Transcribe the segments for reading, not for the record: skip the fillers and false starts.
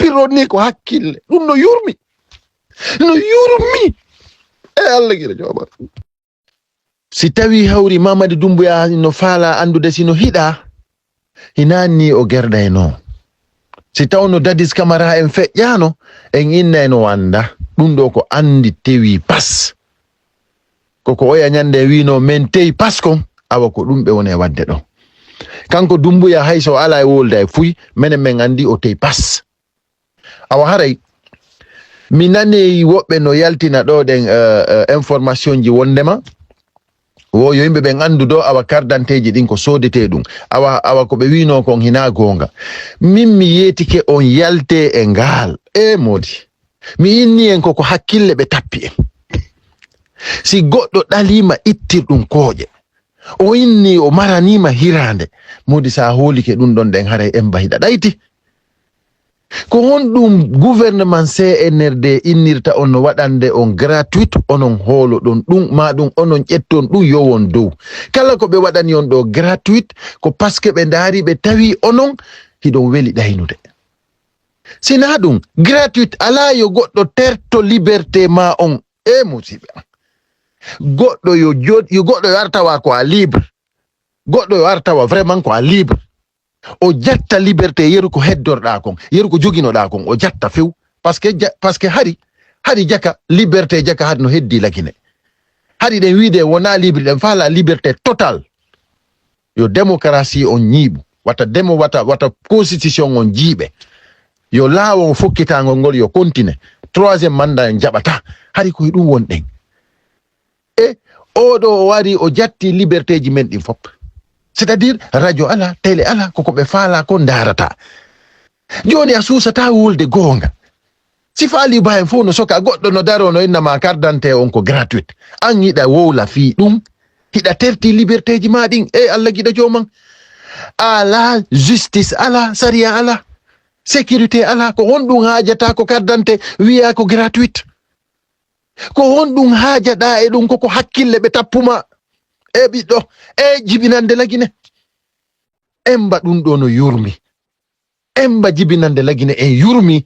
tirron ni ko hakkille ɗum no yurmi e Allah gila jomar si tawi hawri Mamadi Doumbouya no faala andude sino hiɗa hinanni o gerɗayno si tawno Dadis Camara en feƴƴano en innayno wanda ɗum ɗo ko andi tewi pas koko oya nyande wino men tewi pas kon awa ko ɗum ɓe woni e wadde ɗo kanko Doumbouya hay so ala e wolda e fuy menen men andi o tewi pas awa haray mi nani woɓɓe no yaltina ɗo ɗen information ji wondema wo yo yimɓe ɓen andu do awa kardanteji ɗin ko sodete ɗum awa ko ɓe wino kon hina gonga min mi yetike on yalte e ngal e modi mi inni en koko hakkille ɓe tappi en si goɗɗo ɗalima ittirɗum kooƴe o inni o maranima hirande modi sa holike ɗum ɗon ɗen haray en bahiɗa ɗayti ko honɗum gouvernement CNRD innirta on no waɗande on gratuite onon hoolo ɗon ɗum ma ɗum onon ƴetton ɗum yowon dow kala ko ɓe waɗani on ɗo gratuite ko paske ɓe ndaari ɓe tawi onon hiɗon weli ɗaynude sina ɗum gratuite ala yo goɗɗo terto liberté ma on e musiɓe goɗɗo yo goɗɗo yo artawa ko a libre goɗɗo yo artawa vraiment ko a libre o jatta liberté yeru ko heddorɗa kon yeru ko joginoɗa kon o jatta few parce que hari jaka liberté jaka had no heddi lagine hari ɗen wiide wona libre ɗen faala liberté total yo démocratie on ñiiɓu wata constitution on jiiɓe yo laawo fokkitagol ngol yo continue troisième mandat en jaɓata hari koye ɗum wonɗen e oɗo o wari o jatti liberté ji men ɗin fop c'est-à-dire radio ala télé ala koko ɓe faala ko darata joni a susata wolde gonga si faali ba en fof no soka goɗɗo no daro no innama carte on ko gratuite an yiɗa wowla fi ɗum hiɗa terti liberté ji ma ɗin e Allah giɗa joman ala justice ala saria ala sécurité ala ko honɗum haajata ko carte wiya ko gratuite ko honɗum haajaɗa e ɗum koko hakkille ɓe tappuma e ɓiɗɗo e jibinande lagine emba ɗum ɗo no yurmi emba jibinande lagine en yurmi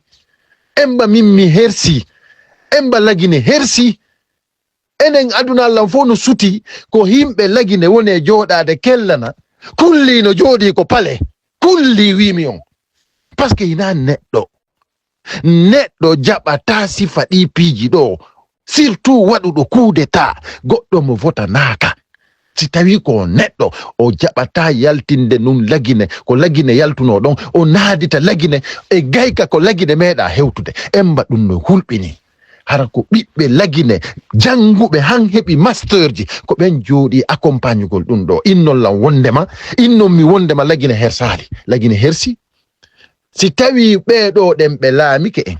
emba mimmi hersi emba lagine hersi enen aduna Allah fo no suti ko himɓe lagine woni joɗade kellana kulli no joɗi ko pale kulli wimi on parce que ina neɗɗo jaɓata sifa ɗi piiji ɗo surtout waɗuɗo kudeta goɗɗo mo vota naaka si tawi ko neɗɗo o jaɓata yaltinde nun lagine ko lagine yaltuno ɗon o naadita lagine e gayka ko lagine meeɗa hewtude emba ɗum no hulɓini hara ko ɓiɓɓe lagine janguɓe han heɓi masterji ko ɓen jooɗi accompagnegol ɗum ɗo innollam wondema innon mi wondema lagine hersali lagine hersi si tawi ɓeɗo ɗen ɓe laamike en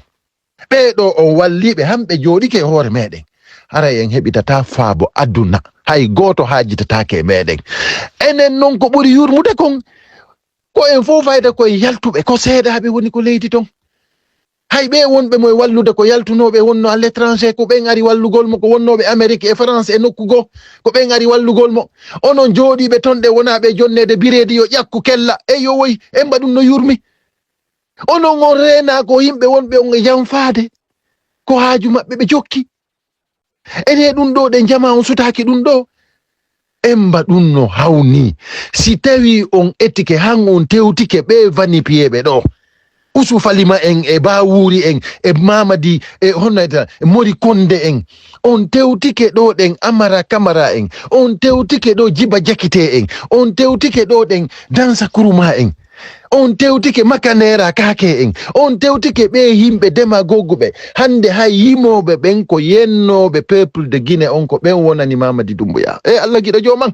ɓeɗo o walliɓe hamɓe jooɗike e hoore meɗen haray en heɓitata faabo aduna hay goto haajitatake e meɗen enen noon ko ɓuri yurmude kon ko en fof fayda koye yaltuɓe ko seeɗaɓe woni ko leydi ton hay ɓe wonɓe moye wallude ko yaltunoɓe wonno à l'étranger ko ɓen ari wallugol mo ko wonnoɓe Amérique e France e nokkugo ko ɓen ari wallugol mo onon jooɗiɓe ton ɗe wonaɓe jonnede biredi yo ƴakku kella e yo woyi en mba ɗum no yurmi onon on reena ko yimɓe wonɓe on e yanfade ko haaju maɓɓe ɓe jokki ene ɗum ɗo ɗe jama on sutaki ɗum ɗo emba ɗum no hawni si tawi on etike han on tewtike ɓe vanipiyeɓe ɗo Usu Falima en e Bawuri en e Mamadi e honnayta Mori Konde en on tewtike ɗo ɗen Amara Kamara en on tewtike ɗo Jiba Jakite en on tewtike ɗo ɗen Dansa Kuruma en on tewtike Makanera Kake en on tewtike ɓe yimɓe demagoguɓe hande hay yimoɓe ɓen ko yennoɓe peuple de Guinée on ko ɓen wonani Mamadi Doumbouya e Allah giɗo joman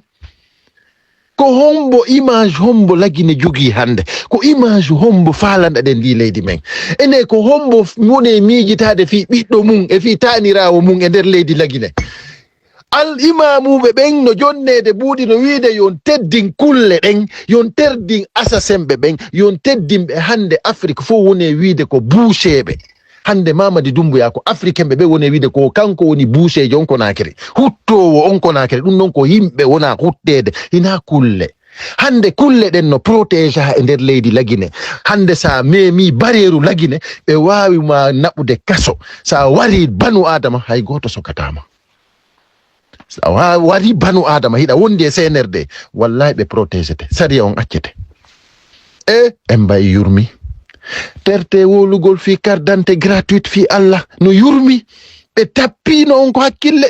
ko hombo image hombo lagine jogi hande ko image hombo falanda den ndi leydi men ene ko hombo woni miijitade fi ɓiɗɗo mum e fi tanirawo mum e nder leydi lagine al imamuɓe ɓen no jonnede buuɗi no wiide yon teddin kulle ɗen yon terdin asasemɓe ɓen yon teddinɓe hande Afrique fof woni wiide ko boucheɓe hande Mamadi Doumbouya ko africain ɓe woni wiide ko kanko woni bouchejo on Conakry huttowo on Conakry ɗum noon ko yimɓe wona huttede hina kulle hande kulle den no protège ha e nder leydi lagine hande sa memi bareru lagine ɓe wawi ma naɓude kaso sa wari banu adama hay goto sokatama sa wari banu adama hiɗa wondi e CNRD wallahi ɓe protégete sariya on accete en mbayi yurmi terte wolugol fi carte d'identité gratuite fi Allah no yurmi ɓe tappino on ko hakkille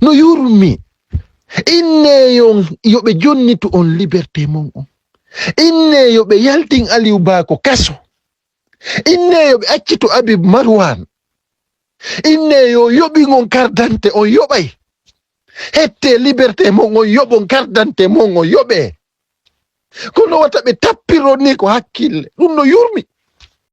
no yurmi inne yon yoɓe jonnitu on liberté mon on inne yoɓe yaltin Aliou Ba ko kaso inne yoɓe accitu Habib Marwan inne yo yoɓi on carte d'identité on yoɓay hette liberté mon on yoɓon carte d'identité mon on yoɓe kono wata ɓe tappiro ni ko hakkille ɗum no yurmi